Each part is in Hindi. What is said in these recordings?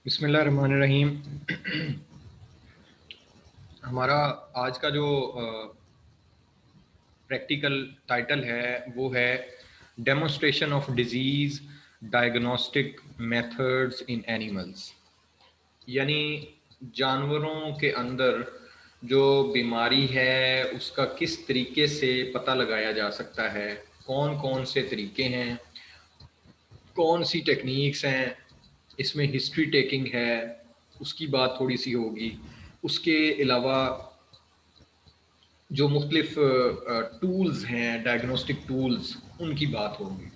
बिस्मिल्लाहिर्रहमानिर्रहीम। हमारा आज का जो प्रैक्टिकल टाइटल है वो है demonstration of disease diagnostic methods in animals. यानी जानवरों के अंदर जो बीमारी है उसका किस तरीके से पता लगाया जा सकता है, कौन कौन से तरीके हैं, कौन सी टेक्निक्स हैं, इसमें हिस्ट्री टेकिंग है उसकी बात थोड़ी सी होगी। उसके अलावा जो मुख्तलिफ टूल्स हैं, डायग्नोस्टिक टूल्स, उनकी बात होगी।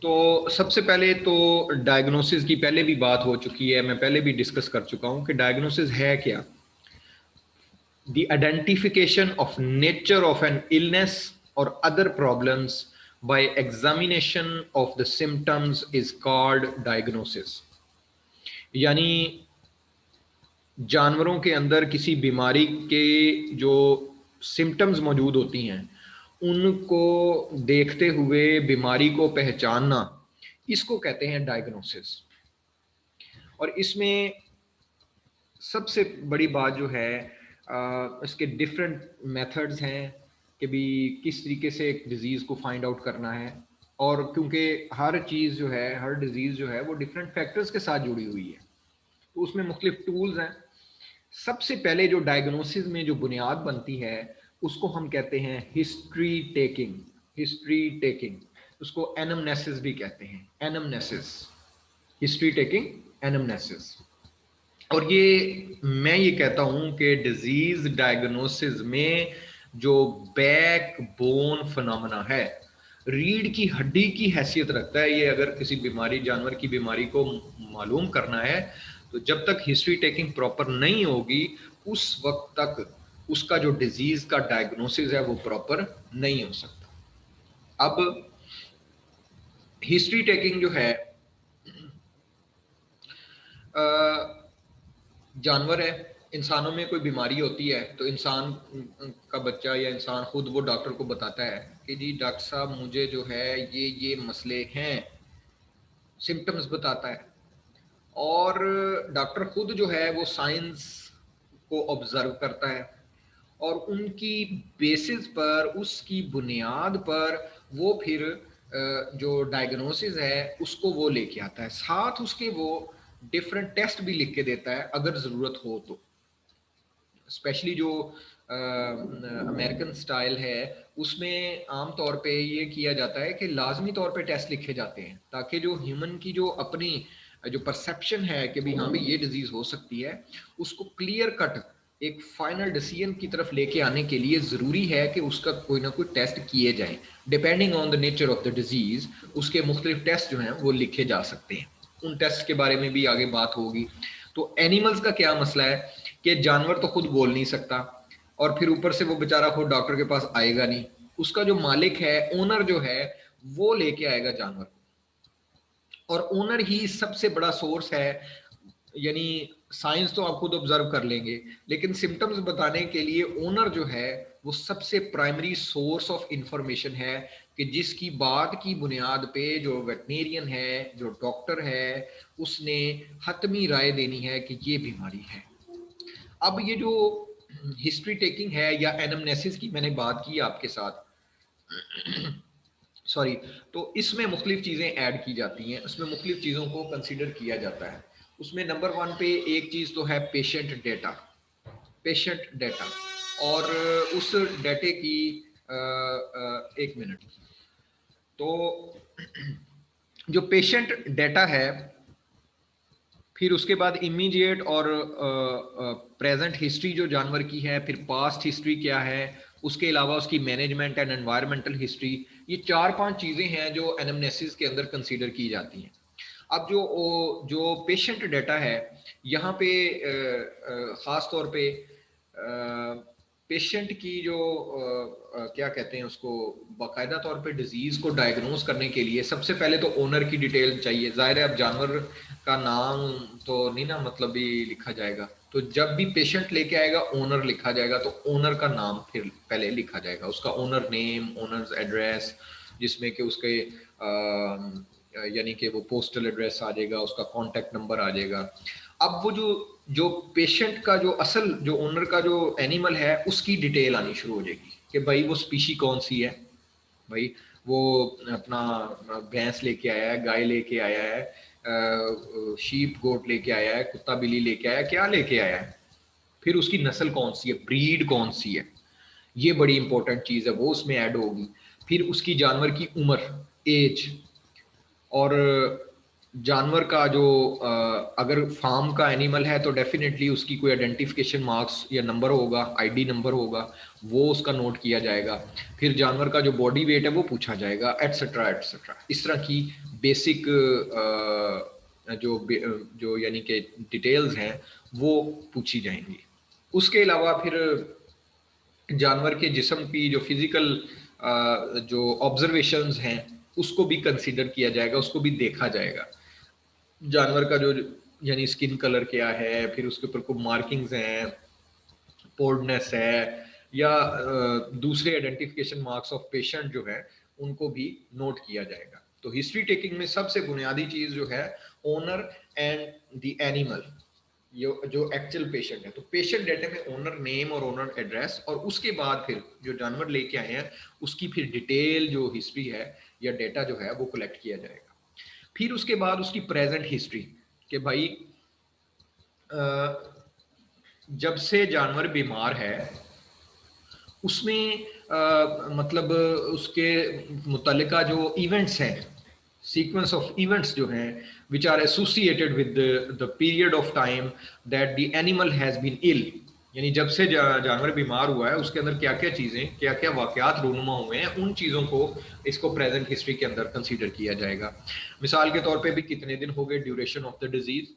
तो सबसे पहले तो डायग्नोसिस की पहले भी बात हो चुकी है, मैं पहले भी डिस्कस कर चुका हूँ कि डायग्नोसिस है क्या। The identification of nature of an illness और other problems by examination of the symptoms is called diagnosis। यानी जानवरों के अंदर किसी बीमारी के जो सिम्टम्स मौजूद होती हैं उनको देखते हुए बीमारी को पहचानना, इसको कहते हैं डायग्नोसिस। और इसमें सबसे बड़ी बात जो है इसके डिफरेंट मेथड्स हैं कि भी किस तरीके से एक डिज़ीज़ को फाइंड आउट करना है। और क्योंकि हर चीज़ जो है, हर डिज़ीज़ जो है वो डिफरेंट फैक्टर्स के साथ जुड़ी हुई है, तो उसमें मुख्तलिफ टूल्स हैं। सबसे पहले जो डायग्नोसिस में जो बुनियाद बनती है उसको हम कहते हैं हिस्ट्री टेकिंग। हिस्ट्री टेकिंग, उसको एनमनेसिस भी कहते हैं, एनमनेसिस, हिस्ट्री टेकिंग, एनमनेसिस। और ये मैं ये कहता हूं कि डिजीज डायग्नोसिस में जो बैक बोन फिनोमेना है, रीढ़ की हड्डी की हैसियत रखता है ये। अगर किसी बीमारी, जानवर की बीमारी को मालूम करना है तो जब तक हिस्ट्री टेकिंग प्रॉपर नहीं होगी उस वक्त तक उसका जो डिजीज का डायग्नोसिस है वो प्रॉपर नहीं हो सकता। अब हिस्ट्री टेकिंग जो है, जानवर है, इंसानों में कोई बीमारी होती है तो इंसान का बच्चा या इंसान खुद वो डॉक्टर को बताता है कि जी डॉक्टर साहब मुझे जो है ये मसले हैं, सिम्टम्स बताता है। और डॉक्टर खुद जो है वो साइंस को ऑब्जर्व करता है और उनकी बेसिस पर, उसकी बुनियाद पर वो फिर जो डायग्नोसिस है उसको वो लेके आता है। साथ उसके वो डिफरेंट टेस्ट भी लिख के देता है अगर ज़रूरत हो तो। स्पेशली जो अमेरिकन स्टाइल है उसमें आम तौर पे ये किया जाता है कि लाजमी तौर पे टेस्ट लिखे जाते हैं ताकि जो ह्यूमन की जो अपनी जो परसेप्शन है कि भी हाँ भाई ये डिजीज हो सकती है, उसको क्लियर कट एक फाइनल डिसीजन की तरफ लेके आने के लिए ज़रूरी है कि उसका कोई ना कोई टेस्ट किए जाए। Depending on the nature of the disease उसके मुख्तलिफ टेस्ट जो हैं वो लिखे जा सकते हैं। उन टेस्ट के बारे में भी आगे बात होगी। तो एनिमल्स का क्या मसला है कि जानवर तो खुद बोल नहीं सकता और फिर ऊपर से वो बेचारा खुद डॉक्टर के पास आएगा नहीं, उसका जो मालिक है, ओनर जो है, वो लेके आएगा जानवर को। और ओनर ही सबसे बड़ा सोर्स है। यानी साइंस तो आप खुद ऑब्जर्व कर लेंगे लेकिन सिम्टम्स बताने के लिए ओनर जो है वो सबसे प्राइमरी सोर्स ऑफ इंफॉर्मेशन है कि जिसकी बात की बुनियाद पे जो वेटनेरियन है, जो डॉक्टर है, उसने हतमी राय देनी है कि ये बीमारी है। अब ये जो हिस्ट्री टेकिंग है या एनमनेसिस की मैंने बात की आपके साथ, सॉरी, तो इसमें मुख्तलिफ चीज़ें ऐड की जाती हैं, उसमें मुख्तलिफ चीज़ों को कंसिडर किया जाता है। उसमें नंबर वन पे एक चीज़ तो है पेशेंट डेटा। पेशेंट डेटा और उस डेटे की एक मिनट, तो जो पेशेंट डेटा है, फिर उसके बाद इमीडिएट और प्रेजेंट हिस्ट्री जो जानवर की है, फिर पास्ट हिस्ट्री क्या है, उसके अलावा उसकी मैनेजमेंट एंड एनवायरमेंटल हिस्ट्री, ये 4-5 चीज़ें हैं जो एनामनेसिस के अंदर कंसीडर की जाती हैं। अब जो पेशेंट डेटा है यहाँ पे ख़ास तौर पे पेशेंट की जो क्या कहते हैं उसको, बाकायदा तौर पे डिजीज़ को डायग्नोज करने के लिए सबसे पहले तो ओनर की डिटेल चाहिए। ज़ाहिर है अब जानवर का नाम तो नहीं ना मतलब भी लिखा जाएगा, तो जब भी पेशेंट लेके आएगा ओनर लिखा जाएगा, तो ओनर का नाम फिर पहले लिखा जाएगा, उसका ओनर नेम, ओनर्स एड्रेस, जिसमें कि उसके यानी कि वो पोस्टल एड्रेस आ जाएगा, उसका कॉन्टैक्ट नंबर आ जाएगा। अब वो जो जो पेशेंट का जो असल जो ओनर का जो एनिमल है उसकी डिटेल आनी शुरू हो जाएगी कि भाई वो स्पीशी कौन सी है, भाई वो अपना भैंस लेके आया है, गाय लेके आया है, शीप गोट लेके आया है, कुत्ता बिल्ली लेके आया है, क्या लेके आया है, फिर उसकी नस्ल कौन सी है, ब्रीड कौन सी है, ये बड़ी इंपॉर्टेंट चीज़ है, वो उसमें ऐड होगी। फिर उसकी जानवर की उम्र, एज, और जानवर का जो अगर फार्म का एनिमल है तो डेफिनेटली उसकी कोई आइडेंटिफिकेशन मार्क्स या नंबर होगा, आईडी नंबर होगा, वो उसका नोट किया जाएगा। फिर जानवर का जो बॉडी वेट है वो पूछा जाएगा, एटसेट्रा एटसेट्रा। इस तरह की बेसिक जो जो यानी कि डिटेल्स हैं वो पूछी जाएंगी। उसके अलावा फिर जानवर के जिस्म की जो फिजिकल जो ऑब्जर्वेशंस हैं उसको भी कंसीडर किया जाएगा, उसको भी देखा जाएगा। जानवर का जो यानी स्किन कलर क्या है, फिर उसके ऊपर कोई मार्किंग्स हैं, पोर्डनेस है, या दूसरे आइडेंटिफिकेशन मार्क्स ऑफ पेशेंट जो है उनको भी नोट किया जाएगा। तो हिस्ट्री टेकिंग में सबसे बुनियादी चीज जो है ओनर एंड द एनिमल, जो एक्चुअल पेशेंट है, तो पेशेंट डेटा में ओनर नेम और ओनर एड्रेस, और उसके बाद फिर जो जानवर लेके आए हैं उसकी फिर डिटेल जो हिस्ट्री है या डेटा जो है वो कलेक्ट किया जाएगा। फिर उसके बाद उसकी प्रेजेंट हिस्ट्री कि भाई जब से जानवर बीमार है उसमें मतलब उसके मुतल्लिका जो इवेंट्स हैं, सीक्वेंस ऑफ इवेंट्स जो हैं which are associated with the period of time that the animal has been ill, यानी जब से जानवर बीमार हुआ है उसके अंदर क्या क्या चीज़ें, क्या क्या वाकयात रूनुमा हुए हैं, उन चीज़ों को इसको प्रेजेंट हिस्ट्री के अंदर कंसीडर किया जाएगा। मिसाल के तौर पे भी कितने दिन हो गए, ड्यूरेशन ऑफ द डिजीज़,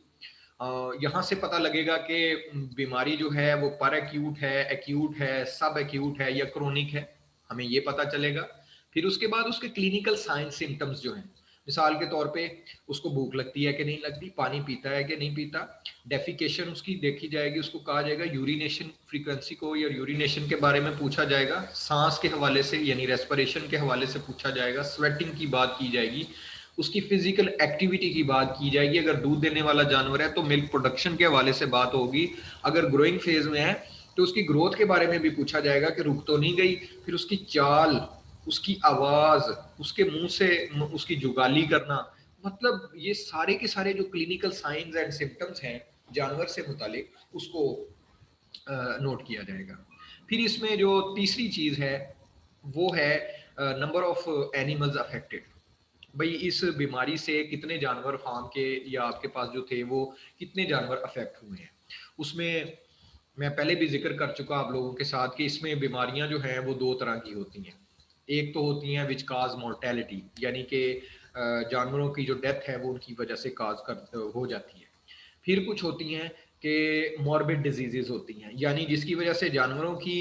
यहाँ से पता लगेगा कि बीमारी जो है वो पर एक्यूट है, सब एक्यूट है या क्रोनिक है, हमें ये पता चलेगा। फिर उसके बाद उसके क्लिनिकल साइन सिम्टम्स जो हैं, मिसाल के तौर पे उसको भूख लगती है कि नहीं लगती, पानी पीता है कि नहीं पीता, डेफिकेशन उसकी देखी जाएगी, उसको कहा जाएगा यूरिनेशन फ्रीक्वेंसी को या यूरिनेशन के बारे में पूछा जाएगा, सांस के हवाले से यानी रेस्पिरेशन के हवाले से पूछा जाएगा, स्वेटिंग की बात की जाएगी, उसकी फिजिकल एक्टिविटी की बात की जाएगी, अगर दूध देने वाला जानवर है तो मिल्क प्रोडक्शन के हवाले से बात होगी, अगर ग्रोइंग फेज में है तो उसकी ग्रोथ के बारे में भी पूछा जाएगा कि रुक तो नहीं गई, फिर उसकी चाल, उसकी आवाज, उसके मुंह से उसकी जुगाली करना, मतलब ये सारे के सारे जो क्लिनिकल साइंस एंड सिम्टम्स हैं जानवर से मुतालिक उसको नोट किया जाएगा। फिर इसमें जो तीसरी चीज है वो है नंबर ऑफ एनिमल्स अफेक्टेड, भाई इस बीमारी से कितने जानवर फार्म के या आपके पास जो थे वो कितने जानवर अफेक्ट हुए हैं। उसमें मैं पहले भी जिक्र कर चुका आप लोगों के साथ कि इसमें बीमारियां जो हैं वो दो तरह की होती हैं। एक तो होती हैं विच काज मोर्टेलिटी, यानी कि जानवरों की जो डेथ है वो उनकी वजह से काज कर हो जाती है। फिर कुछ होती हैं कि मॉर्बिड डिजीजेज होती हैं, यानी जिसकी वजह से जानवरों की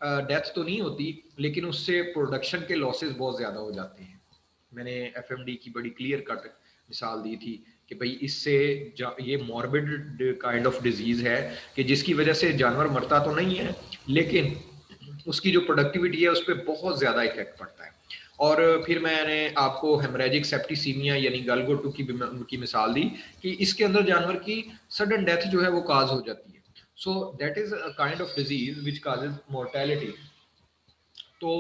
डेथ तो नहीं होती लेकिन उससे प्रोडक्शन के लॉसेस बहुत ज़्यादा हो जाते हैं। मैंने एफएमडी की बड़ी क्लियर कट मिसाल दी थी कि भाई इससे ये मॉर्बिड काइंड ऑफ डिजीज है कि जिसकी वजह से जानवर मरता तो नहीं है लेकिन उसकी जो प्रोडक्टिविटी है उस पर बहुत ज़्यादा इफेक्ट पड़ता है। और फिर मैंने आपको हेमरेजिक सेप्टिसीमिया यानी गलगोटू की मिसाल दी कि इसके अंदर जानवर की सडन डेथ जो है वो काज हो जाती है। So that is a kind of disease which causes mortality. तो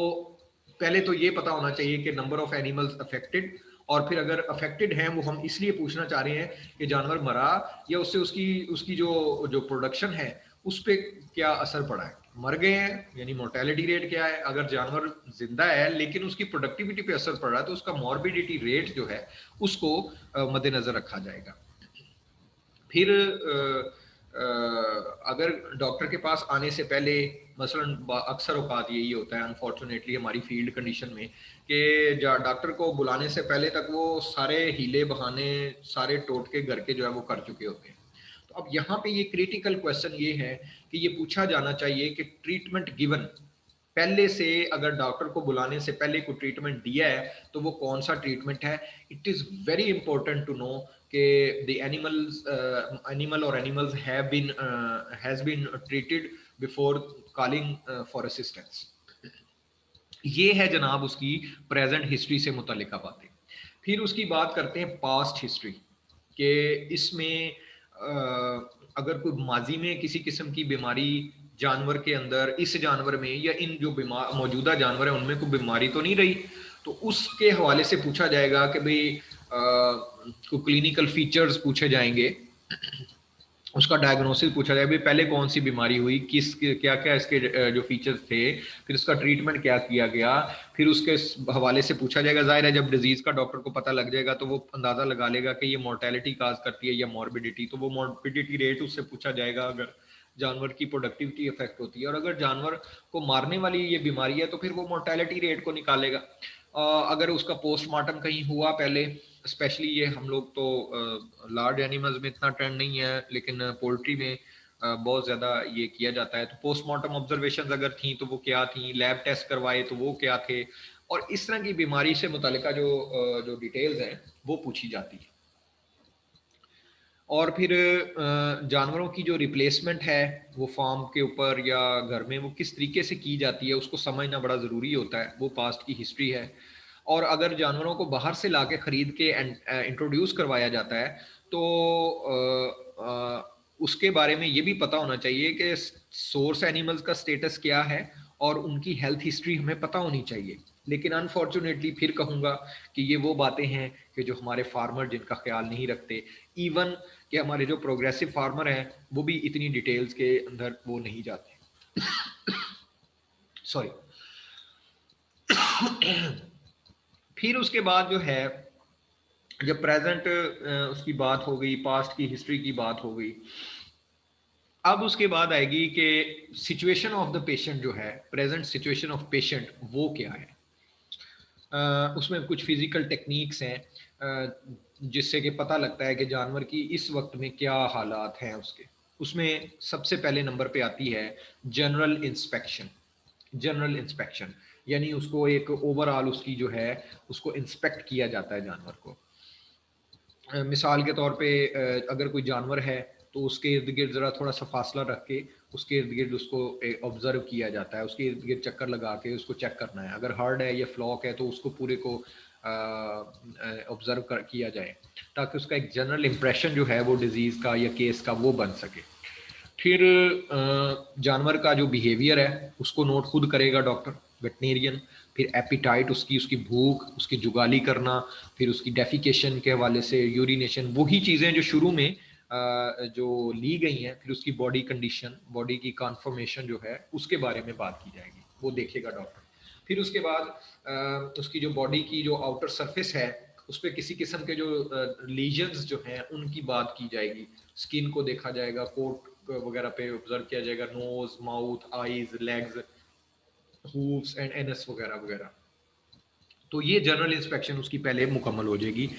पहले तो ये पता होना चाहिए कि नंबर ऑफ एनिमल्स अफेक्टेड, और फिर अगर अफेक्टेड हैं वो हम इसलिए पूछना चाह रहे हैं कि जानवर मरा या उससे उसकी उसकी जो जो प्रोडक्शन है उस पर क्या असर पड़ा है, मर गए हैं यानी मोर्टेलिटी रेट क्या है, अगर जानवर जिंदा है लेकिन उसकी प्रोडक्टिविटी पे असर पड़ रहा है तो उसका मॉर्बिडिटी रेट जो है उसको मद्देनजर रखा जाएगा। फिर अगर डॉक्टर के पास आने से पहले मसलन अक्सर औकात यही होता है अनफॉर्चुनेटली हमारी फील्ड कंडीशन में कि डॉक्टर को बुलाने से पहले तक वो सारे हीले बहाने सारे टोटके घर के जो है वो कर चुके होते हैं। तो अब यहाँ पे ये क्रिटिकल क्वेश्चन ये है कि ये पूछा जाना चाहिए कि ट्रीटमेंट गिवन पहले से, अगर डॉक्टर को बुलाने से पहले कोई ट्रीटमेंट दिया है तो वो कौन सा ट्रीटमेंट है। It is very important to know कि द एनिमल और animals has been treated before calling for assistance. ये है जनाब उसकी प्रेजेंट हिस्ट्री से मुतल्लिका बातें। फिर उसकी बात करते हैं पास्ट हिस्ट्री के इसमें अगर कोई माजी में किसी किस्म की बीमारी जानवर के अंदर, इस जानवर में या इन जो बीमार मौजूदा जानवर है उनमें कोई बीमारी तो नहीं रही, तो उसके हवाले से पूछा जाएगा कि भाई कोई क्लिनिकल फीचर्स पूछे जाएंगे, उसका डायग्नोसिस पूछा जाए, भाई पहले कौन सी बीमारी हुई, किस क्या क्या इसके जो फीचर्स थे, फिर उसका ट्रीटमेंट क्या किया गया, फिर उसके हवाले से पूछा जाएगा। जाहिर है जब डिजीज का डॉक्टर को पता लग जाएगा तो वो अंदाजा लगा लेगा कि ये मोर्टेलिटी काज करती है या मॉर्बिडिटी, तो वो मॉर्बिडिटी रेट उससे पूछा जाएगा अगर जानवर की प्रोडक्टिविटी इफेक्ट होती है। और अगर जानवर को मारने वाली ये बीमारी है तो फिर वो मोर्टेलिटी रेट को निकालेगा। अगर उसका पोस्टमार्टम कहीं हुआ पहले, स्पेशली ये हम लोग तो लार्ज एनिमल्स में इतना ट्रेंड नहीं है, लेकिन पोल्ट्री में बहुत ज़्यादा ये किया जाता है, तो पोस्टमार्टम ऑब्जर्वेशन अगर थी तो वो क्या थी, लैब टेस्ट करवाए तो वो क्या थे, और इस तरह की बीमारी से मुतालिका जो डिटेल्स हैं वो पूछी जाती है। और फिर जानवरों की जो रिप्लेसमेंट है वो फार्म के ऊपर या घर में वो किस तरीके से की जाती है उसको समझना बड़ा ज़रूरी होता है, वो पास्ट की हिस्ट्री है। और अगर जानवरों को बाहर से ला के ख़रीद के इंट्रोड्यूस करवाया जाता है तो उसके बारे में ये भी पता होना चाहिए कि सोर्स एनिमल्स का स्टेटस क्या है और उनकी हेल्थ हिस्ट्री हमें पता होनी चाहिए। लेकिन अनफॉर्चुनेटली फिर कहूँगा कि ये वो बातें हैं कि जो हमारे फार्मर जिनका ख्याल नहीं रखते। इवन कि हमारे जो प्रोग्रेसिव फार्मर हैं वो भी इतनी डिटेल्स के अंदर वो नहीं जाते। सॉरी। फिर उसके बाद जो है जब प्रेजेंट उसकी बात हो गई, पास्ट की हिस्ट्री की बात हो गई, अब उसके बाद आएगी कि सिचुएशन ऑफ द पेशेंट जो है, प्रेजेंट सिचुएशन ऑफ पेशेंट वो क्या है। उसमें कुछ फिजिकल टेक्निक्स हैं जिससे कि पता लगता है कि जानवर की इस वक्त में क्या हालात हैं उसके। उसमें सबसे पहले नंबर पे आती है जनरल इंस्पेक्शन। जनरल इंस्पेक्शन यानी उसको एक ओवरऑल उसकी जो है उसको इंस्पेक्ट किया जाता है जानवर को। मिसाल के तौर पे अगर कोई जानवर है तो उसके इर्द गिर्द ज़रा थोड़ा सा फासला रख के उसके इर्द गिर्द उसको ऑब्जर्व किया जाता है, उसके इर्द गिर्द चक्कर लगा के उसको चेक करना है। अगर हर्ड है या फ्लॉक है तो उसको पूरे को ऑब्जर्व किया जाए ताकि उसका एक जनरल इम्प्रेशन जो है वो डिजीज़ का या केस का वो बन सके। फिर जानवर का जो बिहेवियर है उसको नोट खुद करेगा डॉक्टर वेटनेरियन। फिर एपिटाइट उसकी उसकी भूख, उसकी जुगाली करना, फिर उसकी डेफिकेशन के हवाले से यूरिनेशन, वही चीज़ें जो शुरू में जो ली गई हैं। फिर उसकी बॉडी कंडीशन, बॉडी की कॉन्फर्मेशन जो है उसके बारे में बात की जाएगी, वो देखेगा डॉक्टर। फिर उसके बाद उसकी जो बॉडी की जो आउटर सरफेस है उस पर किसी किस्म के जो लीजन्स जो हैं उनकी बात की जाएगी। स्किन को देखा जाएगा, कोट वगैरह पे ऑब्जर्व किया जाएगा, nose, mouth, eyes, legs, hooves and anus वगैरह वगैरह। तो ये जनरल इंस्पेक्शन उसकी पहले मुकम्मल हो जाएगी,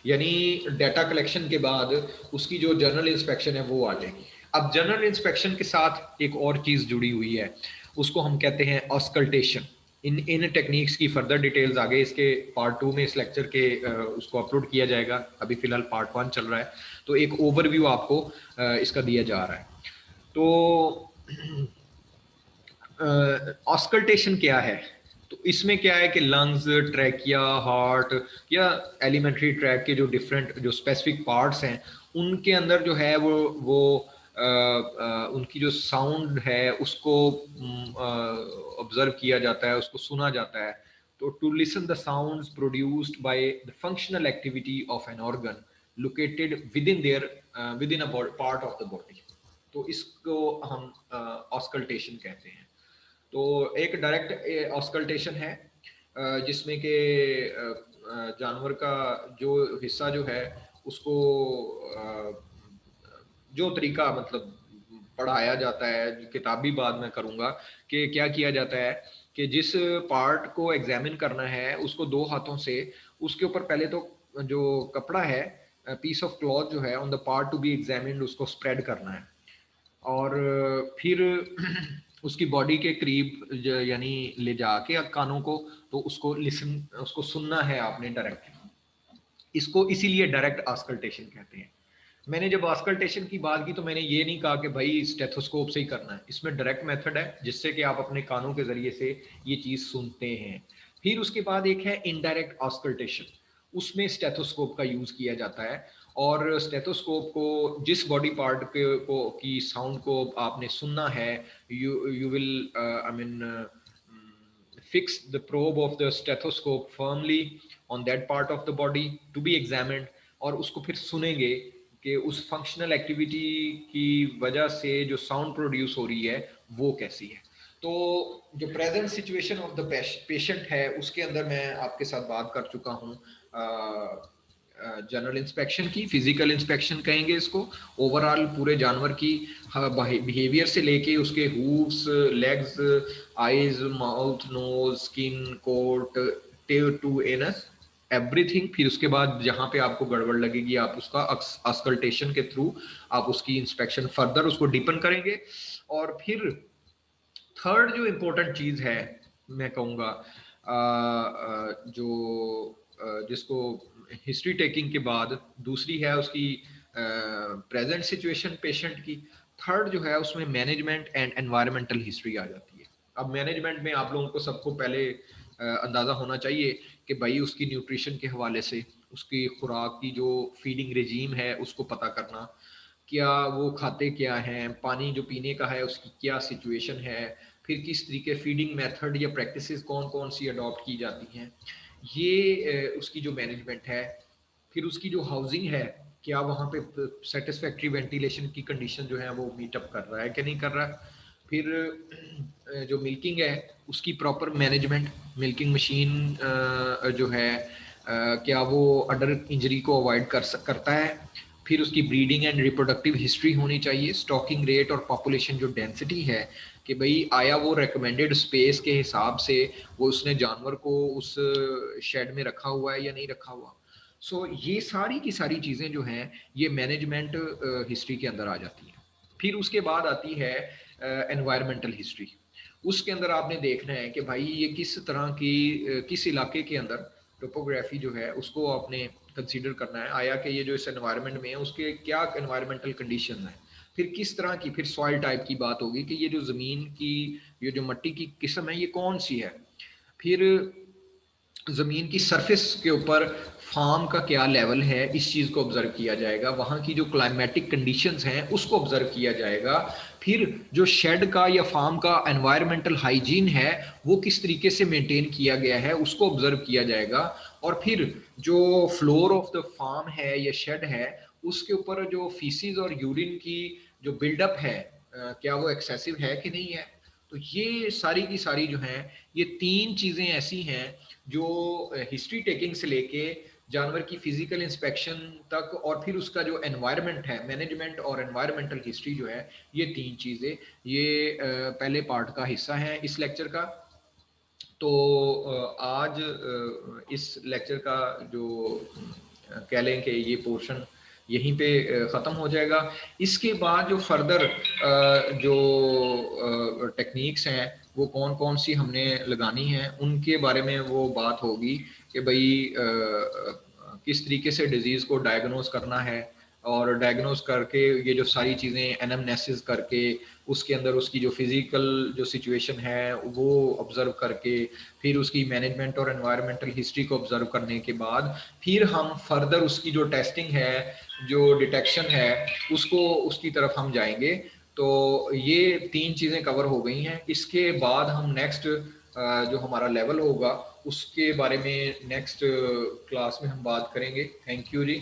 यानी डाटा कलेक्शन के बाद उसकी जो जनरल इंस्पेक्शन है वो आ जाएगी। अब जनरल इंस्पेक्शन के साथ एक और चीज़ जुड़ी हुई है, उसको हम कहते हैं ऑस्कल्टेशन। इन टेक्निक्स की फर्दर डिटेल्स आगे इसके पार्ट 2 में इस लेक्चर के उसको अपलोड किया जाएगा। अभी फिलहाल पार्ट 1 चल रहा है, तो एक ओवरव्यू आपको इसका दिया जा रहा है। तो ऑस्कल्टेशन क्या है, तो इसमें क्या है कि लंग्स, ट्रैकिया, हार्ट या एलिमेंट्री ट्रैक के जो डिफरेंट जो स्पेसिफिक पार्ट्स हैं उनके अंदर जो है वो उनकी जो साउंड है उसको ऑब्जर्व किया जाता है, उसको सुना जाता है। तो to listen the sounds produced by the functional activity of an organ located within a part of the body, तो इसको हम ऑस्कल्टेशन कहते हैं। तो एक डायरेक्ट ऑस्कल्टेशन है जिसमें कि जानवर का जो हिस्सा जो है उसको जो तरीका मतलब पढ़ाया जाता है, किताबी बात मैं करूँगा कि क्या किया जाता है कि जिस पार्ट को एग्जामिन करना है उसको दो हाथों से उसके ऊपर पहले तो जो कपड़ा है, पीस ऑफ क्लॉथ जो है on the part to be examined उसको स्प्रेड करना है। और फिर उसकी बॉडी के करीब यानी ले जाके कानों को, तो उसको लिसन, उसको सुनना है आपने डायरेक्ट। इसको इसीलिए डायरेक्ट ऑस्कल्टेशन कहते हैं। मैंने जब ऑस्कल्टेशन की बात की तो मैंने ये नहीं कहा कि भाई स्टेथोस्कोप से ही करना है, इसमें डायरेक्ट मेथड है जिससे कि आप अपने कानों के जरिए से ये चीज़ सुनते हैं। फिर उसके बाद एक है इनडायरेक्ट ऑस्कल्टेशन। उसमें स्टेथोस्कोप का यूज़ किया जाता है। और स्टेथोस्कोप को जिस बॉडी पार्ट के को की साउंड को आपने सुनना है, you will I mean fix the probe of the stethoscope firmly on that part of the body to be examined, और उसको फिर सुनेंगे कि उस फंक्शनल एक्टिविटी की वजह से जो साउंड प्रोड्यूस हो रही है वो कैसी है। तो जो present situation of the patient है उसके अंदर मैं आपके साथ बात कर चुका हूँ जनरल इंस्पेक्शन की, फिजिकल इंस्पेक्शन कहेंगे इसको, ओवरऑल पूरे जानवर की बिहेवियर से लेके उसके hooves, legs, eyes, mouth, nose, skin, coat, tail to anus, everything. फिर उसके बाद जहां पे आपको गड़बड़ लगेगी आप उसका अस्कल्टेशन के थ्रू आप उसकी इंस्पेक्शन फर्दर उसको डीपन करेंगे। और फिर थर्ड जो इम्पोर्टेंट चीज है मैं कहूँगा जो जिसको हिस्ट्री टेकिंग के बाद दूसरी है उसकी प्रेजेंट सिचुएशन पेशेंट की, थर्ड जो है उसमें मैनेजमेंट एंड एनवायरमेंटल हिस्ट्री आ जाती है। अब मैनेजमेंट में आप लोगों को सबको पहले अंदाजा होना चाहिए कि भाई उसकी न्यूट्रिशन के हवाले से उसकी खुराक की जो फीडिंग रेजीम है उसको पता करना, क्या वो खाते क्या हैं, पानी जो पीने का है उसकी क्या सिचुएशन है, फिर किस तरीके फीडिंग मेथड या प्रैक्टिसेस कौन कौन सी अडॉप्ट की जाती हैं, ये उसकी जो मैनेजमेंट है। फिर उसकी जो हाउसिंग है, क्या वहाँ पे सेटिस्फैक्ट्री वेंटिलेशन की कंडीशन जो है वो मीटअप कर रहा है कि नहीं कर रहा है। फिर जो मिल्किंग है उसकी प्रॉपर मैनेजमेंट, मिल्किंग मशीन जो है क्या वो अडर इंजरी को अवॉइड करता है। फिर उसकी ब्रीडिंग एंड रिप्रोडक्टिव हिस्ट्री होनी चाहिए, स्टॉकिंग रेट और पॉपुलेशन जो डेंसिटी है कि भाई आया वो रिकमेंडेड स्पेस के हिसाब से वो उसने जानवर को उस शेड में रखा हुआ है या नहीं रखा हुआ। सो ये सारी की सारी चीज़ें जो हैं ये मैनेजमेंट हिस्ट्री के अंदर आ जाती हैं। फिर उसके बाद आती है एनवायरमेंटल हिस्ट्री। उसके अंदर आपने देखना है कि भाई ये किस तरह की किस इलाके के अंदर टोपोग्राफी जो है उसको आपने कंसीडर करना है, आया कि ये जो इस एनवायरनमेंट में है उसके क्या एनवायरमेंटल कंडीशन है। फिर किस तरह की, फिर सॉइल टाइप की बात होगी कि ये जो ज़मीन की ये जो मिट्टी की किस्म है ये कौन सी है। फिर ज़मीन की सरफेस के ऊपर फार्म का क्या लेवल है इस चीज़ को ऑब्जर्व किया जाएगा, वहाँ की जो क्लाइमेटिक कंडीशंस हैं उसको ऑब्जर्व किया जाएगा। फिर जो शेड का या फार्म का एनवायरमेंटल हाइजीन है वो किस तरीके से मेंटेन किया गया है उसको ऑब्जर्व किया जाएगा। और फिर जो फ्लोर ऑफ द फार्म है या शेड है उसके ऊपर जो फीसिस और यूरिन की जो बिल्डअप है क्या वो एक्सेसिव है कि नहीं है। तो ये सारी की सारी जो हैं ये तीन चीज़ें ऐसी हैं जो हिस्ट्री टेकिंग से लेके जानवर की फिजिकल इंस्पेक्शन तक और फिर उसका जो एनवायरनमेंट है, मैनेजमेंट और एनवायरमेंटल हिस्ट्री जो है, ये तीन चीज़ें ये पहले पार्ट का हिस्सा है इस लेक्चर का। तो आज इस लेक्चर का जो कह लें कि ये पोर्शन यहीं पे ख़त्म हो जाएगा। इसके बाद जो फर्दर जो टेक्निक्स हैं वो कौन कौन सी हमने लगानी है उनके बारे में वो बात होगी कि भाई किस तरीके से डिजीज़ को डायग्नोज करना है और डायग्नोज करके ये जो सारी चीज़ें एनामनेसिस करके उसके अंदर उसकी जो फिजिकल जो सिचुएशन है वो ऑब्जर्व करके फिर उसकी मैनेजमेंट और एनवायरमेंटल हिस्ट्री को ऑब्जर्व करने के बाद फिर हम फर्दर उसकी जो टेस्टिंग है, जो डिटेक्शन है, उसको उसकी तरफ हम जाएंगे। तो ये तीन चीज़ें कवर हो गई हैं। इसके बाद हम नेक्स्ट जो हमारा लेवल होगा उसके बारे में नेक्स्ट क्लास में हम बात करेंगे। Thank you ji.